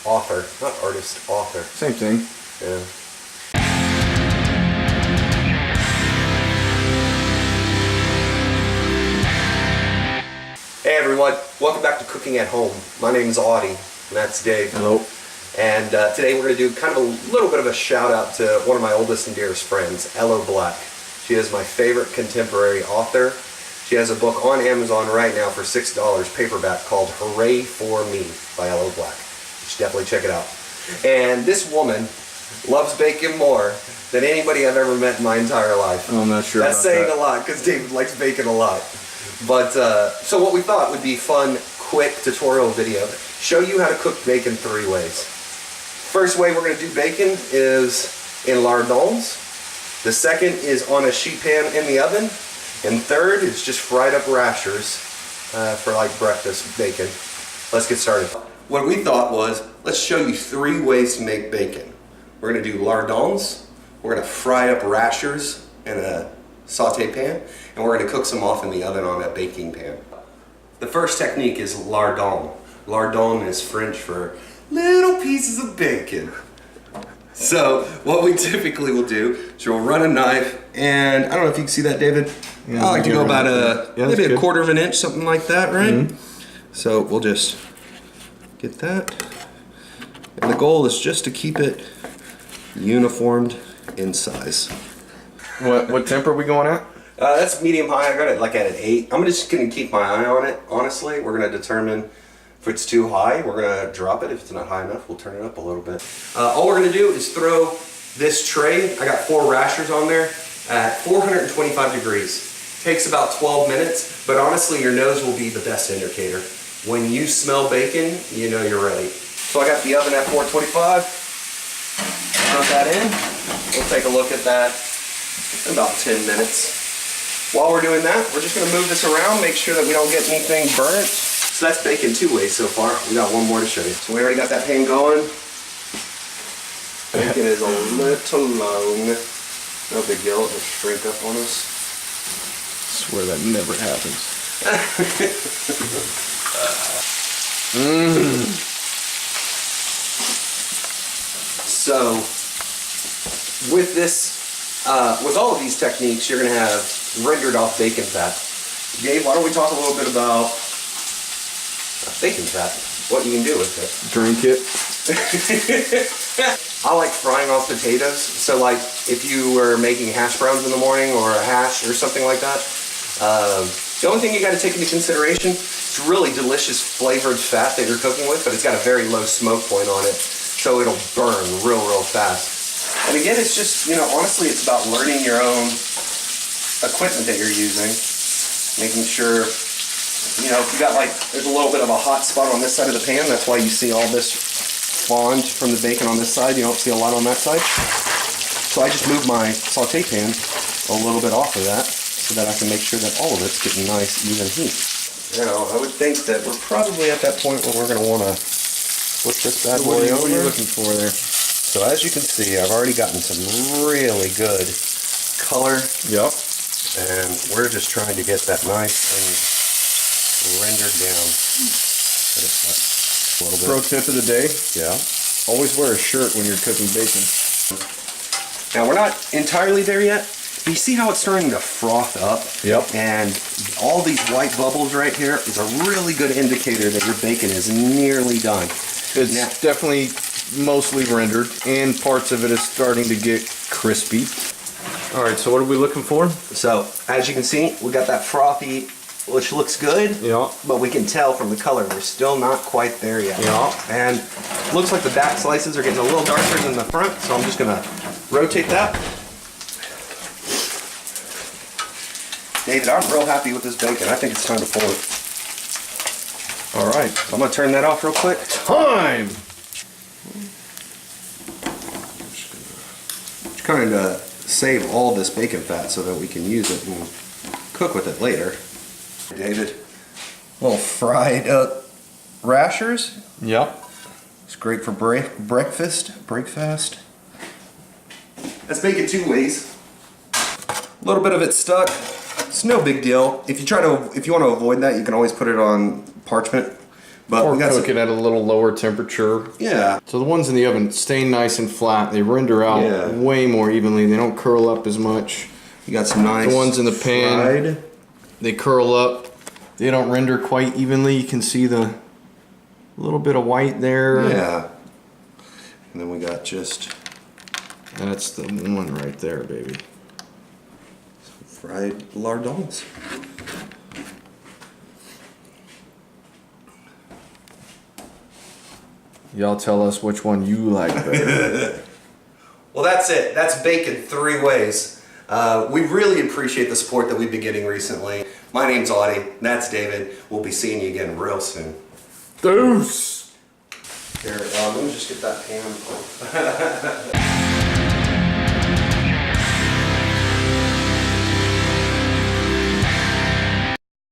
author, not artist, author. Same thing. Yeah. Hey everyone, welcome back to Cooking at Home. My name is Audie, and that's Dave. Hello. And today we're going to do kind of a little bit of a shout out to one of my oldest and dearest friends, Elo Black. She is my favorite contemporary author. She has a book on Amazon right now for $6 paperback called Hooray for Me by Elo Black. You should definitely check it out. And this woman loves bacon more than anybody I've ever met in my entire life. I'm not sure That's about saying that. a lot because David likes bacon a lot. But so what we thought would be fun, quick tutorial video. Show you how to cook bacon 3 ways. First way we're going to do bacon is in lardons. The second is on a sheet pan in the oven. And third is just fried up rashers for like breakfast bacon. Let's get started. What we thought was, let's show you 3 ways to make bacon. We're going to do lardons, we're going to fry up rashers in a saute pan, and we're going to cook some off in the oven on a baking pan. The first technique is lardon. Lardon is French for little pieces of bacon. So what we typically will do is we'll run a knife, and I don't know if you can see that, David. Yeah, I like to go about maybe a 1/4 of an inch, something like that, right? Mm-hmm. So we'll just get that. And the goal is just to keep it uniformed in size. What temper are we going at? That's medium high. I got it like at an 8. I'm just going to keep my eye on it, honestly. We're going to determine if it's too high, we're going to drop it. If it's not high enough, we'll turn it up a little bit. All we're going to do is throw this tray. I got 4 rashers on there at 425 degrees. Takes about 12 minutes, but honestly, your nose will be the best indicator. When you smell bacon, you know you're ready. So I got the oven at 425. Put that in. We'll take a look at that in about 10 minutes. While we're doing that, we're just going to move this around, make sure that we don't get anything burnt. So that's bacon 2 ways so far. We got one more to show you. So we already got that pan going. Bacon is a little long. No big deal, it'll just shrink up on us. I swear that never happens. So with this, with all of these techniques, you're going to have rendered off bacon fat. Gabe, why don't we talk a little bit about bacon fat? What you can do with it. Drink it. I like frying off potatoes. So like if you were making hash browns in the morning or a hash or something like that, the only thing you got to take into consideration, it's really delicious flavored fat that you're cooking with, but it's got a very low smoke point on it. So it'll burn real fast. And again, it's just, honestly, it's about learning your own equipment that you're using. Making sure, if you got there's a little bit of a hot spot on this side of the pan. That's why you see all this fond from the bacon on this side. You don't see a lot on that side. So I just move my saute pan a little bit off of that so that I can make sure that all of it's getting nice, even heat. I would think that we're probably at that point where we're going to want to flip this bad boy over. What are you looking for there? So as you can see, I've already gotten some really good color. Yep. And we're just trying to get that nice and rendered down. A little bit. Pro tip of the day, Yeah. always wear a shirt when you're cooking bacon. Now we're not entirely there yet, but you see how it's starting to froth up? Yep. And all these white bubbles right here is a really good indicator that your bacon is nearly done. It's definitely mostly rendered, and parts of it is starting to get crispy. All right, so what are we looking for? So as you can see, we got that frothy, which looks good. Yeah. But we can tell from the color we're still not quite there yet. Yeah. And looks like the back slices are getting a little darker than the front, so I'm just gonna rotate that. David, I'm real happy with this bacon. I think it's time to pull it. All right, so I'm gonna turn that off real quick. Time! Just kind of save all this bacon fat so that we can use it and cook with it later. David, little fried up rashers. Yep. It's great for breakfast. That's bacon 2 ways. A little bit of it stuck. It's no big deal. If you want to avoid that, you can always put it on parchment, But Or we got cook it at a little lower temperature. yeah. So the ones in the oven stay nice and flat. They render out Yeah. way more evenly. They don't curl up as much. You got some nice. The ones in the pan, fried. they curl up. They don't render quite evenly. You can see the little bit of white there. Yeah. And then we got just That's the one right there, baby. fried lardons. Y'all tell us which one you like better. Well, that's it. That's bacon 3 ways. We really appreciate the support that we've been getting recently. My name's Audie. That's David. We'll be seeing you again real soon. Deuce! Here, let me just get that pan.